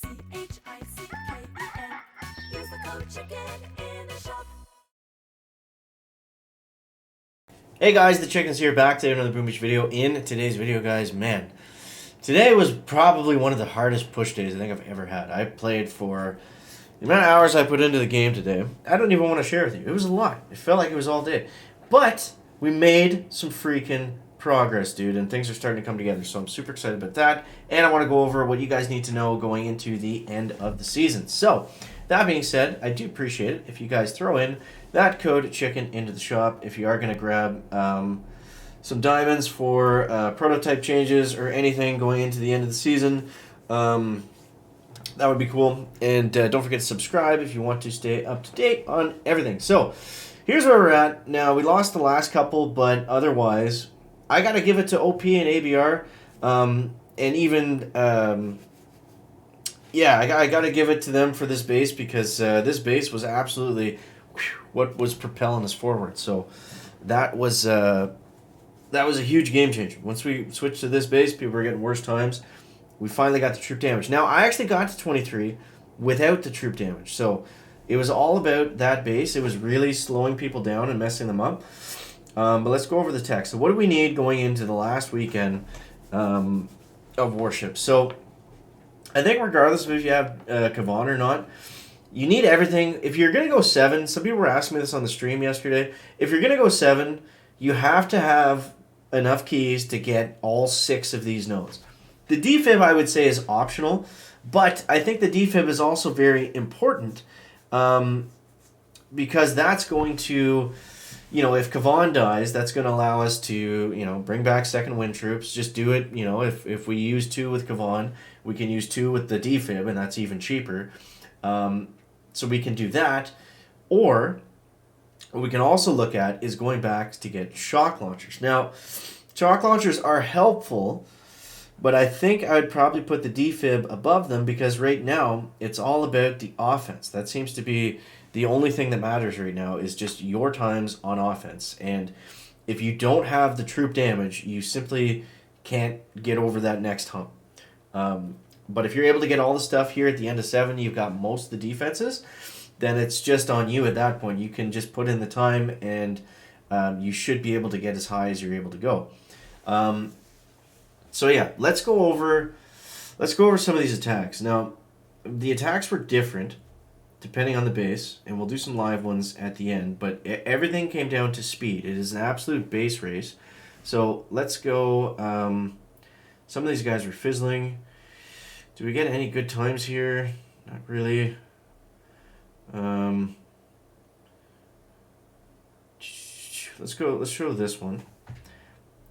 Use the code CHICKEN in the shop. Hey guys, the Chickens here, back to another Boom Beach video. In today's video, guys, man, today was probably one of the hardest push days I think I've ever had. I played for the amount of hours I put into the game today. I don't even want to share with you. It was a lot. It felt like it was all day. But we made some freaking progress, dude, and things are starting to come together. So I'm super excited about that. And I want to go over what you guys need to know going into the end of the season. So, that being said, I do appreciate it if you guys throw in that code CHICKEN into the shop if you are going to grab some diamonds for prototype changes or anything going into the end of the season. That would be cool. And don't forget to subscribe if you want to stay up to date on everything. So, here's where we're at. Now, we lost the last couple, but otherwise, I got to give it to OP and ABR. And even, I got to give it to them for this base because this base was absolutely what was propelling us forward. So, that was a huge game changer. Once we switched to this base, people were getting worse times. We finally got the troop damage. Now, I actually got to 23 without the troop damage. So, it was all about that base. It was really slowing people down and messing them up. But let's go over the text. So, what do we need going into the last weekend of Warships? So, I think regardless of if you have Kavan or not, you need everything. If you're going to go 7, some people were asking me this on the stream yesterday. If you're going to go 7, you have to have enough keys to get all 6 of these nodes. The defib, I would say, is optional, but I think the defib is also very important because that's going to, if Kavan dies, that's going to allow us to, bring back second wind troops. Just do it, if we use 2 with Kavan, we can use 2 with the defib, and that's even cheaper. So we can do that, or what we can also look at is going back to get shock launchers. Now, shock launchers are helpful, but I think I would probably put the defib above them because right now it's all about the offense. That seems to be the only thing that matters right now is just your times on offense. And if you don't have the troop damage, you simply can't get over that next hump. But if you're able to get all the stuff here at the end of 7, you've got most of the defenses, then it's just on you at that point. You can just put in the time and you should be able to get as high as you're able to go. So yeah, let's go over some of these attacks. Now, the attacks were different depending on the base, and we'll do some live ones at the end, but everything came down to speed. It is an absolute base race. So let's go. Some of these guys were fizzling. Do we get any good times here? Not really. Let's show this one.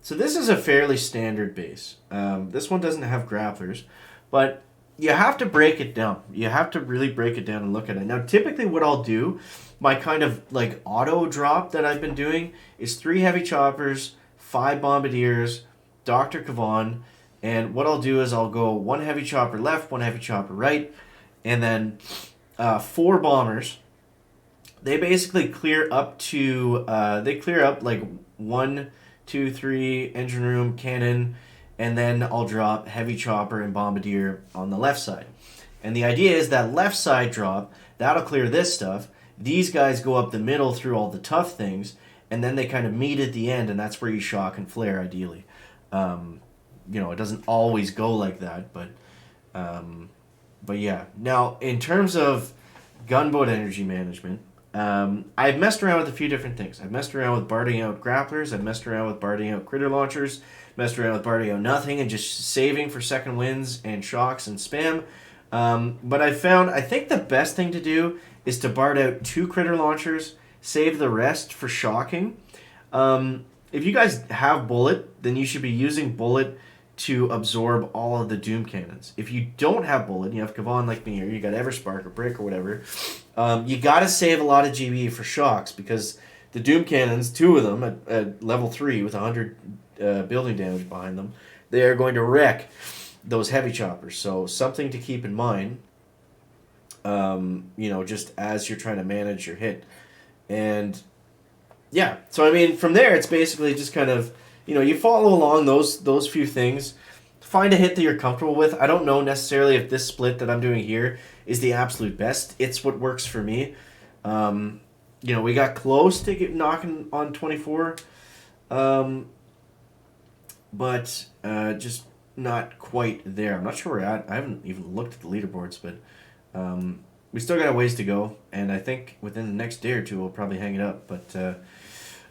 So this is a fairly standard base. This one doesn't have grapplers, but you have to break it down. You have to really break it down and look at it. Now, typically what I'll do, my kind of like auto drop that I've been doing is 3 heavy choppers, 5 bombardiers, Dr. Kavan, and what I'll do is I'll go 1 heavy chopper left, 1 heavy chopper right, and then 4 bombers. They basically clear up to, like 1, 2, 3, engine room, cannon, and then I'll drop heavy chopper and bombardier on the left side. And the idea is that left side drop, that'll clear this stuff. These guys go up the middle through all the tough things, and then they kind of meet at the end, and that's where you shock and flare, ideally. It doesn't always go like that, but yeah. Now, in terms of gunboat energy management, I've messed around with a few different things. I've messed around with barding out grapplers. I've messed around with barding out critter launchers. Messed around with barding out nothing and just saving for second winds and shocks and spam. But I think the best thing to do is to bard out 2 critter launchers, save the rest for shocking. If you guys have bullet, then you should be using bullet to absorb all of the doom cannons. If you don't have bullet, you have Kavan like me, or you got Everspark or Brick or whatever, you got to save a lot of GB for shocks because the doom cannons, 2 of them at level 3 with 100 building damage behind them, they are going to wreck those heavy choppers. So something to keep in mind, just as you're trying to manage your hit. And yeah, so I mean, from there, it's basically just kind of, you follow along those few things. find a hit that you're comfortable with. I don't know necessarily if this split that I'm doing here is the absolute best. It's what works for me. We got close to knocking on 24, but just not quite there. I'm not sure where we're at. I haven't even looked at the leaderboards, but we still got a ways to go, and I think within the next day or two we'll probably hang it up. But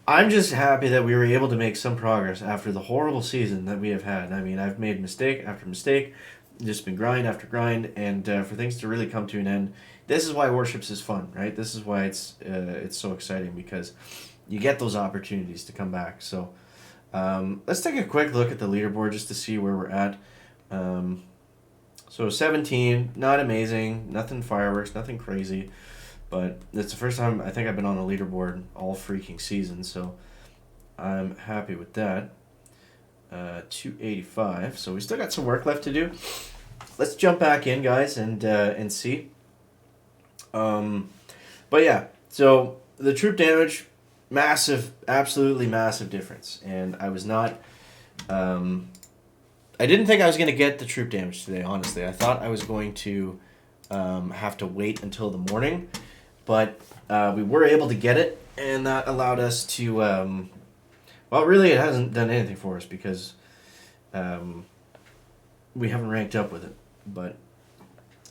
I'm just happy that we were able to make some progress after the horrible season that we have had. I mean, I've made mistake after mistake, just been grind after grind, and for things to really come to an end, this is why Warships is fun, right? This is why it's so exciting, because you get those opportunities to come back. So let's take a quick look at the leaderboard just to see where we're at. So 17, not amazing, nothing fireworks, nothing crazy. But it's the first time I think I've been on the leaderboard all freaking season, so I'm happy with that. 285, so we still got some work left to do. Let's jump back in, guys, and see. But yeah, so the troop damage, massive, absolutely massive difference. And I was not... I didn't think I was going to get the troop damage today, honestly. I thought I was going to have to wait until the morning. But we were able to get it, and that allowed us to... well, really, it hasn't done anything for us because we haven't ranked up with it. But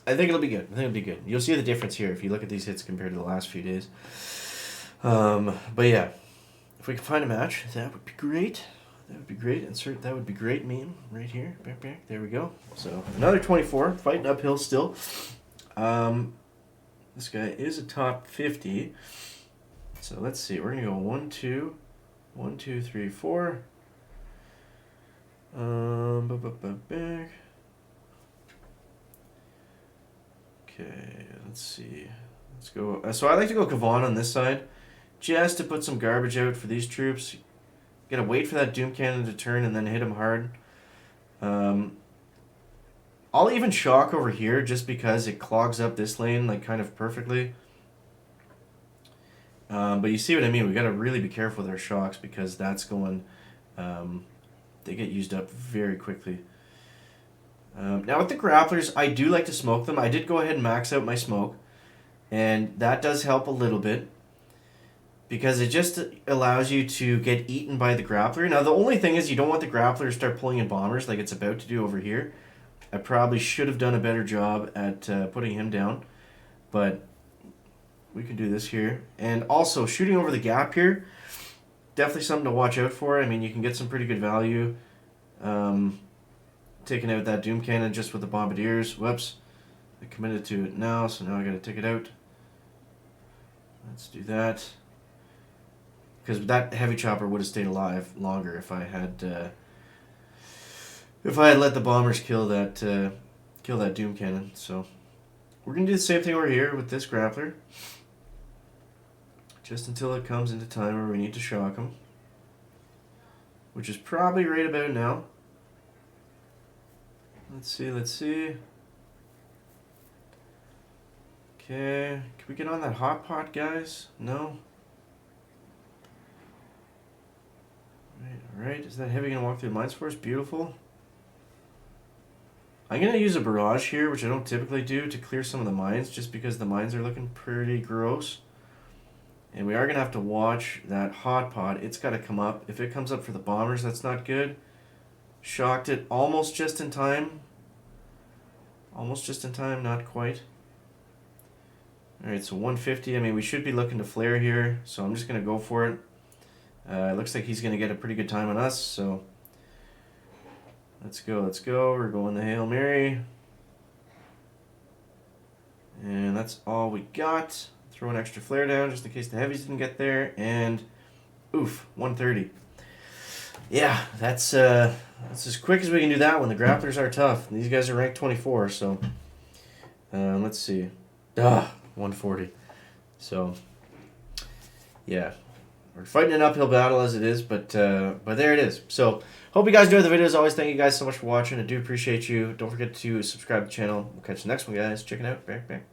I think it'll be good. You'll see the difference here if you look at these hits compared to the last few days. But yeah, if we can find a match, that would be great. Insert that would be great meme right here. Back. There we go. So another 24, fighting uphill still. This guy is a top 50. So let's see. We're going to go 1, 2, 3, 4. Back. Okay, let's see. Let's go. So I like to go Kavan on this side, just to put some garbage out for these troops. Gotta wait for that Doom Cannon to turn and then hit him hard. I'll even shock over here just because it clogs up this lane like kind of perfectly. But you see what I mean. We gotta really be careful with our shocks because that's going. They get used up very quickly. Now with the grapplers, I do like to smoke them. I did go ahead and max out my smoke, and that does help a little bit because it just allows you to get eaten by the grappler. Now the only thing is you don't want the grappler to start pulling in bombers like it's about to do over here. I probably should have done a better job at putting him down, but we can do this here. And also shooting over the gap here, definitely something to watch out for. I mean, you can get some pretty good value. Taking out that Doom Cannon just with the Bombardiers. Whoops. I committed to it now, so now I gotta take it out. Let's do that. Because that heavy chopper would have stayed alive longer if I had let the bombers kill that Doom Cannon. So we're gonna do the same thing over here with this grappler. Just until it comes into time where we need to shock him. Which is probably right about now. Let's see. Okay, can we get on that hot pot, guys? No? Alright, is that heavy gonna walk through the mines for us? Beautiful. I'm gonna use a barrage here, which I don't typically do, to clear some of the mines, just because the mines are looking pretty gross. And we are gonna have to watch that hot pot. It's gotta come up. If it comes up for the bombers, that's not good. Shocked it almost just in time. Not quite. Alright, so 150. I mean, we should be looking to flare here, so I'm just going to go for it. It looks like he's going to get a pretty good time on us, so let's go. We're going the Hail Mary. And that's all we got. Throw an extra flare down just in case the heavies didn't get there, and oof, 130. Yeah, that's as quick as we can do that one. The grapplers are tough. These guys are ranked 24, so let's see. 140. So yeah, we're fighting an uphill battle as it is, but there it is. So hope you guys enjoyed the video. As always, thank you guys so much for watching. I do appreciate you. Don't forget to subscribe to the channel. We'll catch you next one, guys. Check it out. Back.